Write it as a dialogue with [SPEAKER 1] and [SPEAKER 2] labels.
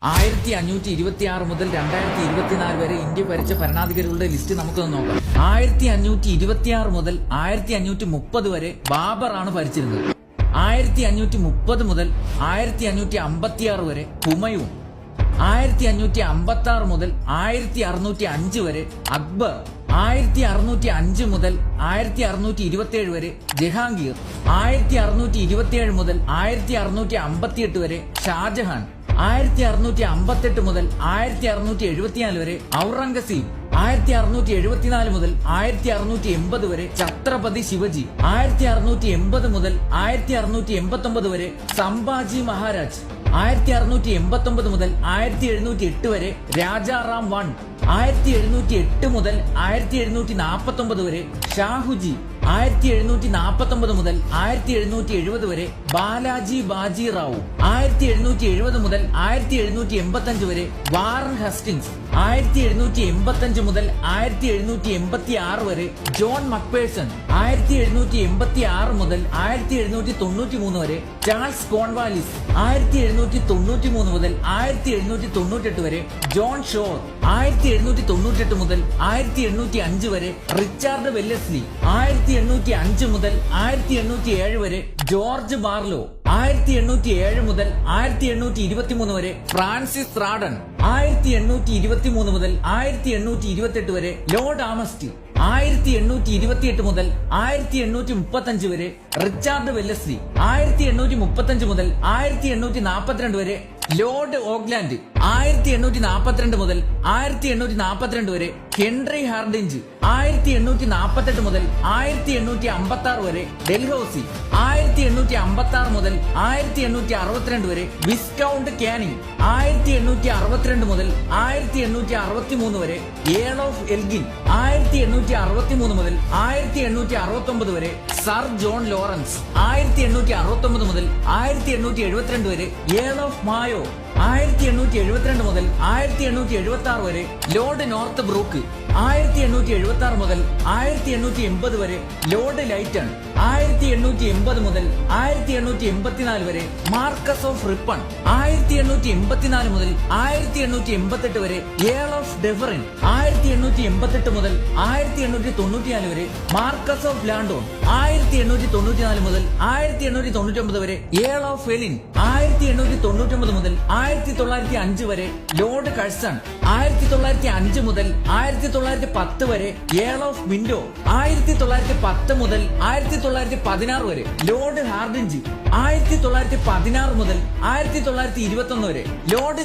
[SPEAKER 1] 1526 മുതൽ 2024 വരെ ഇന്ത്യ ഭരിച്ച ഭരണാധികാരികളുടെ ലിസ്റ്റ് നമുക്കൊന്ന് നോക്കാം. 1526 മുതൽ 1530 വരെ ബാബറാണ് ഭരിച്ചിരുന്നത്. 1530 മുതൽ 1556 വരെ ഹുമയൂൺ. 1556 മുതൽ 1605 വരെ അക്ബർ. 1605 മുതൽ 1627 വരെ ജഹാംഗീർ. 1627 മുതൽ 1658 വരെ ഷാജഹാൻ. 1658 മുതൽ 1674 വരെ ഔറംഗസീബ്. 1674 മുതൽ 1680 വരെ ഛത്രപതി ശിവജി. 1680 മുതൽ 1689 വരെ സംഭാജി മഹാരാജ്. 1689 മുതൽ 1708 വരെ രാജാറാം വൺ. 1708 മുതൽ 1749 വരെ ഷാഹുജി. 1749 മുതൽ 1770 വരെ ബാലാജി ബാജി റാവു. 1770 മുതൽ 1785 വരെ വാറൻ ഹസ്റ്റിങ്സ്. 1785 മുതൽ 1786 വരെ ജോൺ മക്പേഴ്സൺ. 1786 മുതൽ 1793 വരെ ചാൾസ് കോൺവാലിസ്. 1793 മുതൽ 1798 വരെ ജോൺ ഷോർ. 1798 മുതൽ 1805 വരെ റിച്ചാർഡ് വെല്ലസ്ലി. 1805 മുതൽ 1807 വരെ ജോർജ് ബാർലോ. 1807 മുതൽ 1823 വരെ ഫ്രാൻസിസ് റാഡൺ. 1823 മുതൽ 1828 വരെ ലോർഡ് ആമസ്റ്റി. 1828 മുതൽ 1835 വരെ റിച്ചാർഡ് വെല്ലസ്ലി. 1835 മുതൽ 1842 വരെ ലോർഡ് ഓഗ്ലാൻഡ്. 1842 മുതൽ 1842 വരെ ഹെൻറി ഹാർഡിഞ്ച്. 1848 മുതൽ 1856 വരെ ഡെൽഹൌസി. 1856 മുതൽ 1862 വരെ വിസ്കൗണ്ട് കാനിങ്. 1862 മുതൽ 1863 വരെ ഏൾ ഓഫ് എൽഗിൻ. 1863 മുതൽ 1869 വരെ സർ ജോൺ ലോറൻസ്. 1869 മുതൽ 1872 വരെ ഏൾ ഓഫ് മായോ. 1872 മുതൽ 1876 വരെ ലോർഡ് നോർത്ത് ബ്രൂക്ക്. 1876 മുതൽ 1880 വരെ ലോർഡ് ലൈറ്റൺ. 1880 മുതൽ 1884 വരെ മാർക്കസ് ഓഫ് റിപ്പൺ. 1884 മുതൽ 1888 വരെ ഏൾ ഓഫ് ഡെഫറിൻ. 1888 മുതൽ 1894 വരെ മാർക്കസ് ഓഫ് ലാൻഡോൺ. 1894 മുതൽ 1899 വരെ ഏൾ ഓഫ് എലിൻ. 1899 മുതൽ 1905 വരെ ലോർഡ് കഴ്സൺ. 1905 മുതൽ 1910 വരെ ഏൾ ഓഫ് വിൻഡോ. 1910 മുതൽ 1916 വരെ ലോർഡ് ഹാർഡിഞ്ച്. 1916 മുതൽ 1921 വരെ ലോർഡ്